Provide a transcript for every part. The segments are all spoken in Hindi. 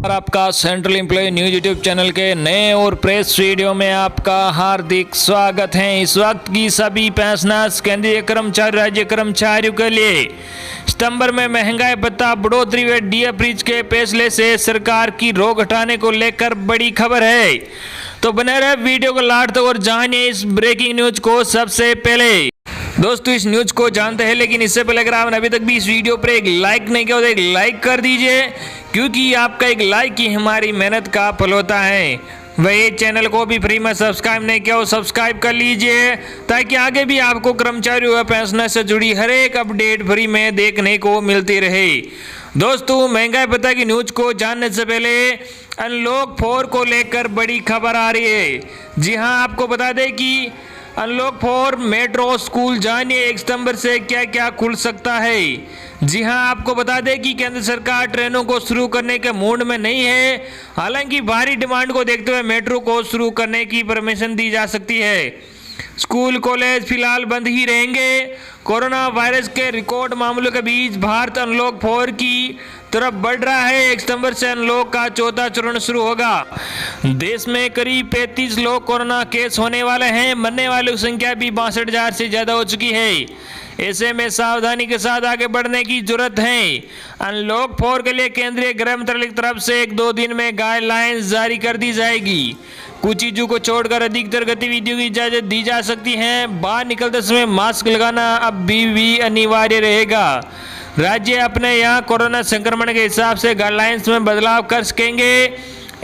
और आपका central employee news YouTube channel के नए और प्रेस वीडियो में आपका हार्दिक स्वागत है। इस वक्त की सभी पेंशनर्स केंद्रीय कर्मचारी राज्य कर्मचारियों के लिए सितंबर में महंगाई भत्ता बढ़ोतरी व डीए फ्रीज के फैसले से सरकार की रोक हटाने को लेकर बड़ी खबर है। तो बने रहे वीडियो को लास्ट तक और जानिए इस ब्रेकिंग न्यूज को सबसे पहले। दोस्तों इस न्यूज को जानते हैं, लेकिन इससे पहले अगर आपने अभी तक भी इस वीडियो पर एक लाइक नहीं किया तो एक लाइक कर दीजिए, क्योंकि आपका एक लाइक ही हमारी मेहनत का फल होता है। वही चैनल को भी फ्री में सब्सक्राइब नहीं किया हो सब्सक्राइब कर लीजिए, ताकि आगे भी आपको कर्मचारियों व पेंशनर से जुड़ी हर एक अपडेट फ्री में देखने को मिलती रहे। दोस्तों महंगाई भत्ता की न्यूज को जानने से पहले अनलॉक 4 को लेकर बड़ी खबर आ रही है। जी हां, आपको बता दें कि अनलॉक 4 मेट्रो स्कूल जानिए 1 सितंबर से क्या क्या खुल सकता है। जी हां, आपको बता दें कि केंद्र सरकार ट्रेनों को शुरू करने के मूड में नहीं है। हालांकि भारी डिमांड को देखते हुए मेट्रो को शुरू करने की परमिशन दी जा सकती है। स्कूल कॉलेज फिलहाल बंद ही रहेंगे। कोरोना वायरस के रिकॉर्ड मामलों के बीच भारत अनलॉक 4 की तरफ बढ़ रहा है। 1 सितंबर से अनलॉक का चौथा चरण शुरू होगा। देश में करीब 35 लोग कोरोना केस होने वाले हैं। मरने वालों की संख्या भी 62,000 से ज्यादा हो चुकी है। ऐसे में सावधानी के साथ आगे बढ़ने की जरूरत है। अनलॉक 4 के लिए केंद्रीय गृह मंत्रालय की तरफ से 1-2 दिन में गाइडलाइंस जारी कर दी जाएगी। कुछ चीजों को छोड़कर अधिकतर गतिविधियों की इजाजत दी जा सकती है। बाहर निकलते समय मास्क लगाना अब भी अनिवार्य रहेगा। राज्य अपने यहाँ कोरोना संक्रमण के हिसाब से गाइडलाइंस में बदलाव कर सकेंगे।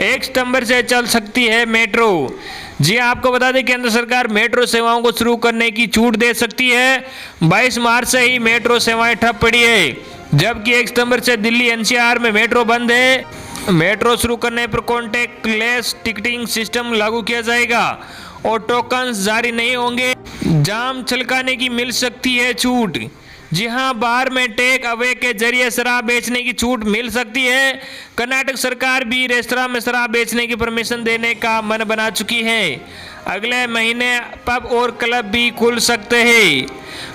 1 सितंबर से चल सकती है मेट्रो। जी आपको बता दें केंद्र सरकार मेट्रो सेवाओं को शुरू करने की छूट दे सकती है। 22 मार्च से ही मेट्रो सेवाएं ठप पड़ी है, जबकि 1 सितंबर से दिल्ली एनसीआर में मेट्रो बंद है। मेट्रो शुरू करने पर कॉन्टैक्टलेस टिकटिंग सिस्टम लागू किया जाएगा और टोकन जारी नहीं होंगे। जाम छलकाने की मिल सकती है छूट। जी हां, बार में टेक अवे के जरिए शराब बेचने की छूट मिल सकती है। कर्नाटक सरकार भी रेस्तरां में शराब बेचने की परमिशन देने का मन बना चुकी है। अगले महीने पब और क्लब भी खुल सकते हैं।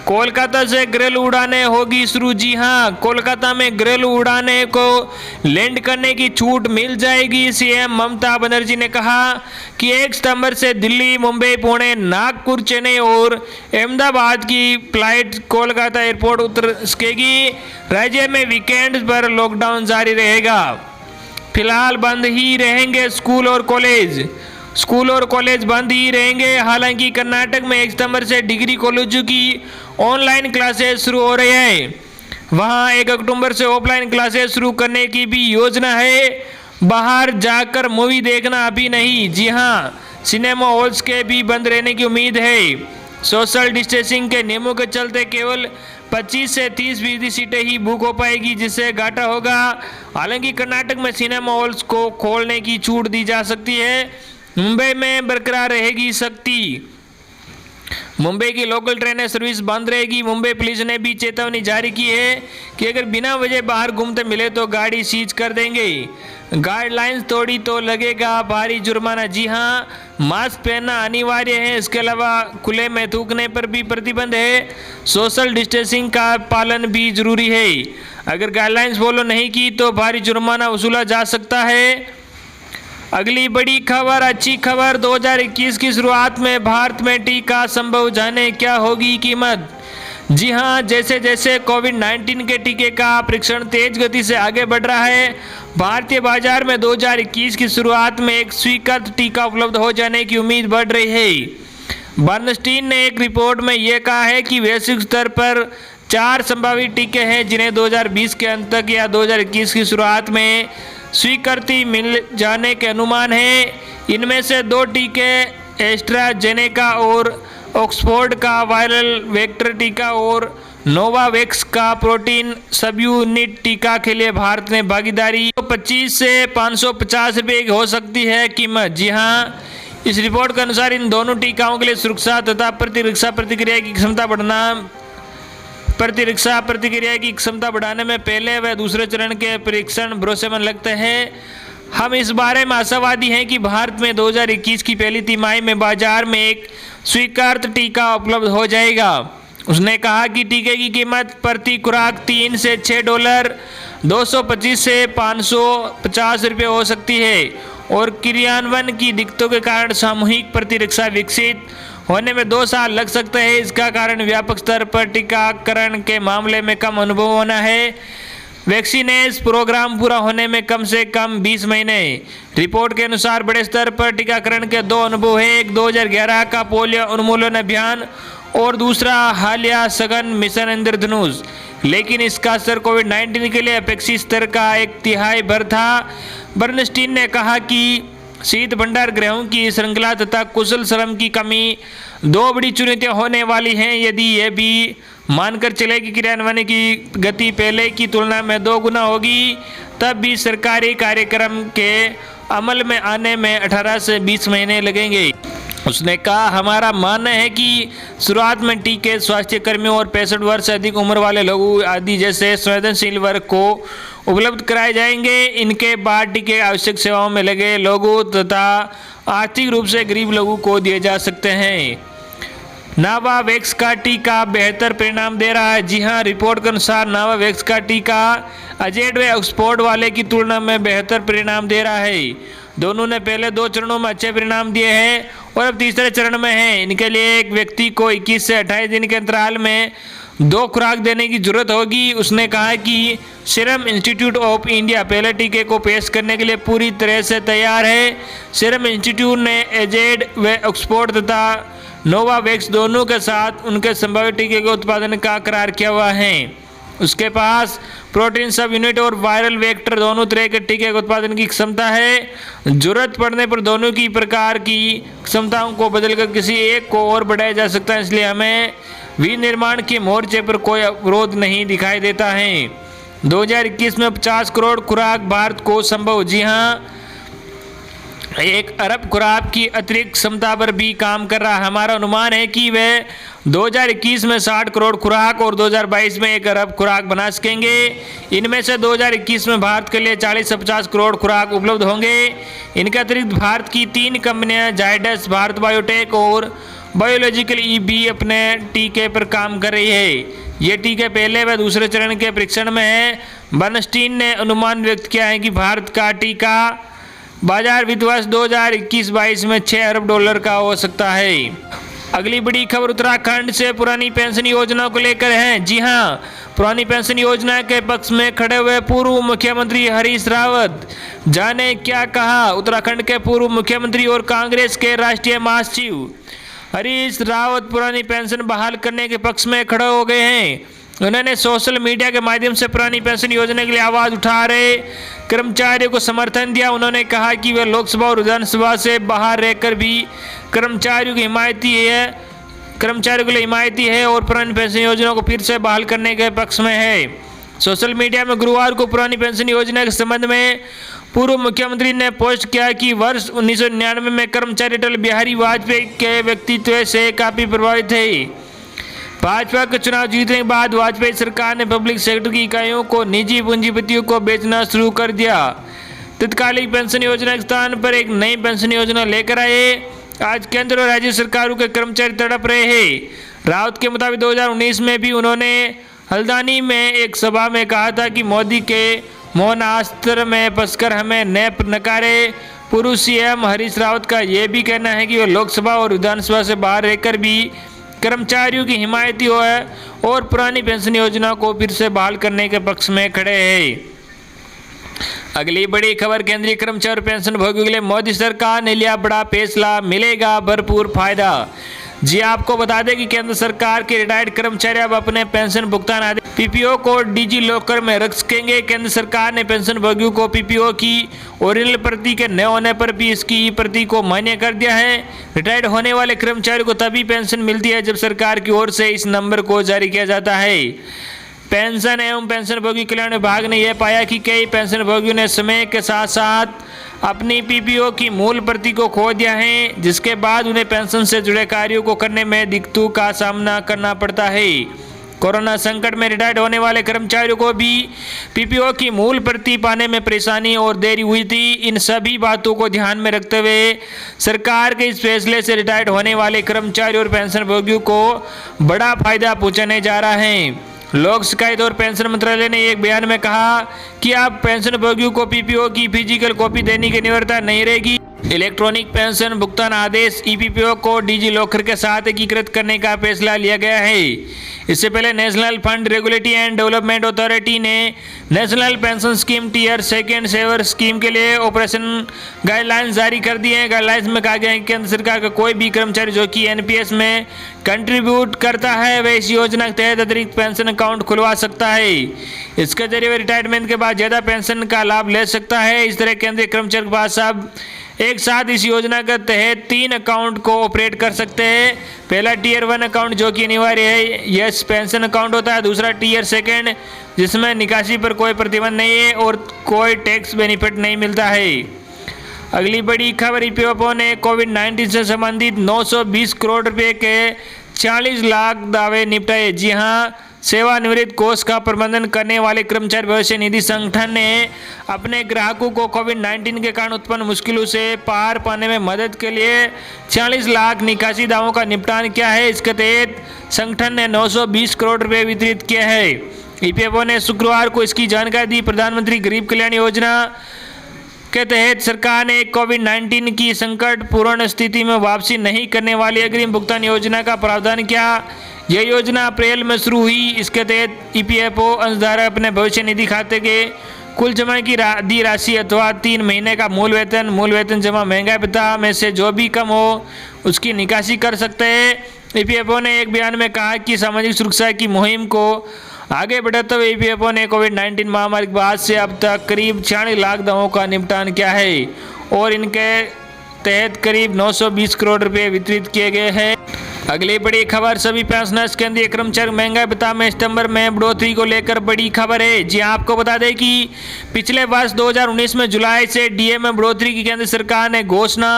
कोलकाता से घरेलू उड़ानें होगी शुरू। जी हां, कोलकाता में घरेलू उड़ानें को लैंड करने की छूट मिल जाएगी। सीएम ममता बनर्जी ने कहा कि 1 सितंबर से दिल्ली, मुंबई, पुणे, नागपुर, चेन्नई और अहमदाबाद की फ्लाइट कोलकाता एयरपोर्ट उतर सकेगी। राज्य में वीकेंड पर लॉकडाउन जारी रहेगा। फिलहाल बंद ही रहेंगे स्कूल और कॉलेज। स्कूल और कॉलेज बंद ही रहेंगे। हालांकि कर्नाटक में 1 सितंबर से डिग्री कॉलेजों की ऑनलाइन क्लासेस शुरू हो रही हैं। वहां 1 अक्टूबर से ऑफलाइन क्लासेस शुरू करने की भी योजना है। बाहर जाकर मूवी देखना अभी नहीं। जी हां, सिनेमा हॉल्स के भी बंद रहने की उम्मीद है। सोशल डिस्टेंसिंग के नियमों के चलते केवल 25 से 30% सीटें ही बुक हो पाएगी, जिससे घाटा होगा। हालांकि कर्नाटक में सिनेमा हॉल्स को खोलने की छूट दी जा सकती है। मुंबई में बरकरार रहेगी सख्ती। मुंबई की लोकल ट्रेनें सर्विस बंद रहेगी। मुंबई पुलिस ने भी चेतावनी जारी की है कि अगर बिना वजह बाहर घूमते मिले तो गाड़ी सीज कर देंगे। गाइडलाइंस तोड़ी तो लगेगा भारी जुर्माना। जी हां, मास्क पहनना अनिवार्य है। इसके अलावा खुले में थूकने पर भी प्रतिबंध है। सोशल डिस्टेंसिंग का पालन भी जरूरी है। अगर गाइडलाइंस फॉलो नहीं की तो भारी जुर्माना वसूला जा सकता है। अगली बड़ी खबर, अच्छी खबर। 2021 की शुरुआत में भारत में टीका संभव, जाने क्या होगी कीमत। जी हां, जैसे जैसे कोविड-19 के टीके का परीक्षण तेज गति से आगे बढ़ रहा है, भारतीय बाजार में 2021 की शुरुआत में एक स्वीकृत टीका उपलब्ध हो जाने की उम्मीद बढ़ रही है। बर्नस्टीन ने एक रिपोर्ट में यह कहा है कि वैश्विक स्तर पर 4 संभावित टीके हैं, जिन्हें 2020 के अंत तक या 2021 की शुरुआत में स्वीकृति मिल जाने के अनुमान है। इनमें से 2 टीके एस्ट्राजेनेका और ऑक्सफोर्ड का वायरल वेक्टर टीका और नोवावैक्स का प्रोटीन सबयूनिट टीका के लिए भारत ने भागीदारी 25 से 550 रुपये हो सकती है कीमत। जी हां, इस रिपोर्ट के अनुसार इन दोनों टीकाओं के लिए सुरक्षा तथा प्रतिरक्षा प्रतिक्रिया की क्षमता बढ़ाने में पहले व दूसरे चरण के परीक्षण भरोसेमंद लगते हैं। हम इस बारे में आशावादी हैं कि भारत में 2021 की पहली तिमाही में बाजार में एक स्वीकृत टीका उपलब्ध हो जाएगा। उसने कहा कि टीके की कीमत प्रति खुराक $3 से $6, 225 से 550 रुपये हो सकती है और क्रियान्वयन की दिक्कतों के कारण सामूहिक प्रतिरक्षा विकसित होने में 2 साल लग सकते हैं। इसका कारण व्यापक स्तर पर टीकाकरण के मामले में कम अनुभव होना है। वैक्सीनेस प्रोग्राम पूरा होने में कम से कम 20 महीने। रिपोर्ट के अनुसार बड़े स्तर पर टीकाकरण के 2 अनुभव हैं, एक 2011 का पोलियो उन्मूलन अभियान और दूसरा हालिया सघन मिशन इंद्रधनुष, लेकिन इसका असर कोविड-19 के लिए अपेक्षित स्तर का 1/3 भर था। बर्नस्टीन ने कहा कि शीत भंडार गृहों की श्रृंखला तथा कुशल श्रम की कमी 2 बड़ी चुनौतियां होने वाली हैं। यदि यह भी मानकर चले कि क्रियान्वयन की गति पहले की तुलना में 2 गुना होगी, तब भी सरकारी कार्यक्रम के अमल में आने में 18 से 20 महीने लगेंगे। उसने कहा, हमारा मानना है कि शुरुआत में टीके स्वास्थ्य कर्मियों और 65 वर्ष से अधिक उम्र वाले लोगों आदि जैसे संवेदनशील वर्ग को उपलब्ध कराए जाएंगे। इनके बाद टीके आवश्यक सेवाओं में लगे लोगों तथा आर्थिक रूप से गरीब लोगों को दिए जा सकते हैं। नावावैक्स का टीका बेहतर परिणाम दे रहा है। जी हां, रिपोर्ट के अनुसार नावावैक्स का टीका अजेड व ऑक्सफोर्ड वाले की तुलना में बेहतर परिणाम दे रहा है। दोनों ने पहले 2 चरणों में अच्छे परिणाम दिए हैं और अब तीसरे चरण में हैं। इनके लिए एक व्यक्ति को 21 से 28 दिन के अंतराल में 2 खुराक देने की जरूरत होगी। उसने कहा कि सीरम इंस्टीट्यूट ऑफ इंडिया पहले टीके को पेश करने के लिए पूरी तरह से तैयार है। सीरम इंस्टीट्यूट ने एजेड व ऑक्सफोर्ड तथा नोवावैक्स दोनों के साथ उनके संभावित टीके के उत्पादन का करार किया हुआ है। उसके पास प्रोटीन सब यूनिट और वायरल वेक्टर दोनों तरह के टीके के उत्पादन की क्षमता है। जरूरत पड़ने पर दोनों की प्रकार की क्षमताओं को बदलकर किसी एक को और बढ़ाया जा सकता है, इसलिए हमें विनिर्माण के मोर्चे पर कोई अवरोध नहीं दिखाई देता है। 2021 में 50 करोड़ खुराक भारत को संभव, जी हाँ, 1 अरब खुराक की अतिरिक्त क्षमता पर भी काम कर रहा है। हमारा अनुमान है कि वे 2021 में 60 करोड़ खुराक और 2022 में 1 अरब खुराक बना सकेंगे। इनमें से 2021 में भारत के लिए 40 से 50 करोड़ खुराक उपलब्ध होंगे। इनके अतिरिक्त भारत की 3 कंपनियां जायडस, भारत बायोटेक और बायोलॉजिकल ई भी अपने टीके पर काम कर रही है। ये टीके पहले व दूसरे चरण के परीक्षण में है। बर्नस्टीन ने अनुमान व्यक्त किया है कि भारत का टीका बाजार वित्त वर्ष 2021-22 में $6 अरब का हो सकता है। अगली बड़ी खबर उत्तराखंड से पुरानी पेंशन योजना को लेकर है। जी हां, पुरानी पेंशन योजना के पक्ष में खड़े हुए पूर्व मुख्यमंत्री हरीश रावत, जाने क्या कहा। उत्तराखंड के पूर्व मुख्यमंत्री और कांग्रेस के राष्ट्रीय महासचिव हरीश रावत पुरानी पेंशन बहाल करने के पक्ष में खड़े हो गए हैं। उन्होंने सोशल मीडिया के माध्यम से पुरानी पेंशन योजना के लिए आवाज़ उठा रहे कर्मचारियों को समर्थन दिया। उन्होंने कहा कि वे लोकसभा और विधानसभा से बाहर रहकर भी कर्मचारियों के लिए हिमायती है और पुरानी पेंशन योजना को फिर से बहाल करने के पक्ष में है। सोशल मीडिया में गुरुवार को पुरानी पेंशन योजना के संबंध में पूर्व मुख्यमंत्री ने पोस्ट किया कि वर्ष 1999 में कर्मचारी अटल बिहारी वाजपेयी के व्यक्तित्व से काफ़ी प्रभावित थे। भाजपा के चुनाव जीतने के बाद वाजपेयी सरकार ने पब्लिक सेक्टर की इकाइयों को निजी पूंजीपतियों को बेचना शुरू कर दिया। तत्कालिक पेंशन योजना के स्थान पर एक नई पेंशन योजना लेकर आए। आज केंद्र और राज्य सरकारों के कर्मचारी तड़प रहे हैं। रावत के मुताबिक 2019 में भी उन्होंने हल्द्वानी में एक सभा में कहा था कि मोदी के मौनास्त्र में फंसकर हमें नकारे। पूर्व सीएम हरीश रावत का यह भी कहना है कि वे लोकसभा और विधानसभा से बाहर रहकर भी कर्मचारियों की हिमायती हो है और पुरानी पेंशन योजना को फिर से बहाल करने के पक्ष में खड़े हैं। अगली बड़ी खबर, केंद्रीय कर्मचारी पेंशन भोगियों के लिए मोदी सरकार ने लिया बड़ा फैसला, मिलेगा भरपूर फायदा। जी आपको बता दें कि केंद्र सरकार के रिटायर्ड कर्मचारी अब अपने पेंशन भुगतान आदि पीपीओ को डिजी लॉकर में रख सकेंगे। केंद्र सरकार ने पेंशन भोगियों को पीपीओ की ओरिजिनल प्रति के न होने पर भी इसकी ई प्रति को मान्य कर दिया है। रिटायर्ड होने वाले कर्मचारी को तभी पेंशन मिलती है जब सरकार की ओर से इस नंबर को जारी किया जाता है। पेंशन एवं पेंशनभोगी कल्याण विभाग ने यह पाया कि कई पेंशनभोगियों ने समय के साथ साथ अपनी पीपीओ की मूल प्रति को खो दिया है, जिसके बाद उन्हें पेंशन से जुड़े कार्यों को करने में दिक्कतों का सामना करना पड़ता है। कोरोना संकट में रिटायर्ड होने वाले कर्मचारियों को भी पीपीओ की मूल प्रति पाने में परेशानी और देरी हुई थी। इन सभी बातों को ध्यान में रखते हुए सरकार के इस फैसले से रिटायर्ड होने वाले कर्मचारियों और पेंशन भोगियों को बड़ा फायदा पहुंचाने जा रहा है। लोक शिकायत और पेंशन मंत्रालय ने एक बयान में कहा कि अब पेंशन भोगियों को पीपीओ की फिजिकल कॉपी देने की अनिवार्यता नहीं रहेगी। इलेक्ट्रॉनिक पेंशन भुगतान आदेश ईपीपीओ को डिजी लॉकर के साथ एकीकृत करने का फैसला लिया गया है। इससे पहले national fund regulatory and development authority ने national pension scheme tier second saver scheme के लिए ऑपरेशन गाइडलाइंस जारी कर दी है। गाइडलाइंस में कहा गया है कि केंद्र सरकार का कोई भी कर्मचारी जो कि एनपीएस में कंट्रीब्यूट करता है वह इस योजना के तहत अतिरिक्त पेंशन अकाउंट खुलवा सकता है। इसके जरिए वह रिटायरमेंट के बाद ज़्यादा पेंशन का लाभ ले सकता है। इस तरह केंद्रीय कर्मचारी के पास अब एक साथ इस योजना के तहत 3 अकाउंट को ऑपरेट कर सकते हैं। पहला टीयर 1 अकाउंट जो कि अनिवार्य है, यस पेंशन अकाउंट होता है। दूसरा टीयर सेकंड जिसमें निकासी पर कोई प्रतिबंध नहीं है और कोई टैक्स बेनिफिट नहीं मिलता है। अगली बड़ी खबर, ईपीएफओ ने कोविड-19 से संबंधित 920 करोड़ रुपए के 40 लाख दावे निपटाए। जी हाँ, सेवानिवृत्त कोष का प्रबंधन करने वाले कर्मचारी भविष्य निधि संगठन ने अपने ग्राहकों को कोविड-19 के कारण उत्पन्न मुश्किलों से पार पाने में मदद के लिए 40 लाख निकासी दावों का निपटान किया है। इसके तहत संगठन ने 920 करोड़ रुपए वितरित किए हैं। ईपीएफओ ने शुक्रवार को इसकी जानकारी दी। प्रधानमंत्री गरीब कल्याण योजना के तहत सरकार ने कोविड-19 की संकट पूर्ण स्थिति में वापसी नहीं करने वाली अग्रिम भुगतान योजना का प्रावधान किया। यह योजना अप्रैल में शुरू हुई। इसके तहत ईपीएफओ अंशधारक अपने भविष्य निधि खाते के कुल जमा की दी राशि अथवा 3 महीने का मूल वेतन जमा महंगाई भत्ता में से जो भी कम हो उसकी निकासी कर सकते हैं। ईपीएफओ ने एक बयान में कहा कि सामाजिक सुरक्षा की मुहिम को आगे बढ़ाते हुए ईपीएफओ ने कोविड-19 महामारी के बाद से अब तक करीब 46 लाख दावों का निपटान किया है और इनके तहत करीब 920 करोड़ रुपए वितरित किए गए हैं। अगली बड़ी खबर, सभी पेंशनर्स केंद्रीय कर्मचारी महंगाई भत्ता में सितंबर में बढ़ोतरी को लेकर बड़ी खबर है। जी आपको बता दें कि पिछले वर्ष 2019 में जुलाई से डीए में बढ़ोतरी की केंद्र सरकार ने घोषणा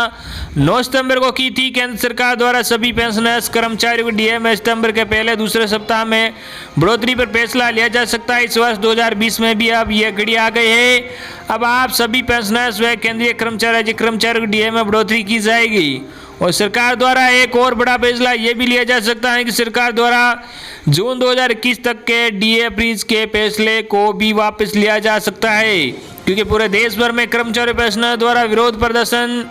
9 सितंबर को की थी। केंद्र सरकार द्वारा सभी पेंशनर्स कर्मचारियों को डीए में सितंबर के पहले दूसरे सप्ताह में बढ़ोतरी पर फैसला लिया जा सकता है। इस वर्ष 2020 में भी अब यह घड़ी आ गई है। अब आप सभी पेंशनर्स व केंद्रीय कर्मचारियों को डीए में बढ़ोतरी की जाएगी। और सरकार द्वारा एक और बड़ा फैसला यह भी लिया जा सकता है कि सरकार द्वारा जून 2021 तक के डीए फ्रीज के फैसले को भी वापस लिया जा सकता है, क्योंकि पूरे देश भर में कर्मचारी पेंशनर द्वारा विरोध प्रदर्शन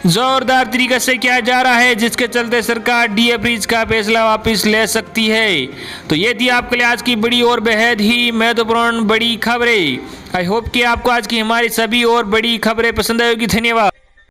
जोरदार तरीके से किया जा रहा है, जिसके चलते सरकार डीए फ्रीज का फैसला वापस ले सकती है। तो ये थी आपके लिए आज की बड़ी और बेहद ही महत्वपूर्ण बड़ी खबरें। आई होप कि आपको आज की हमारी सभी और बड़ी खबरें पसंद आएगी। धन्यवाद।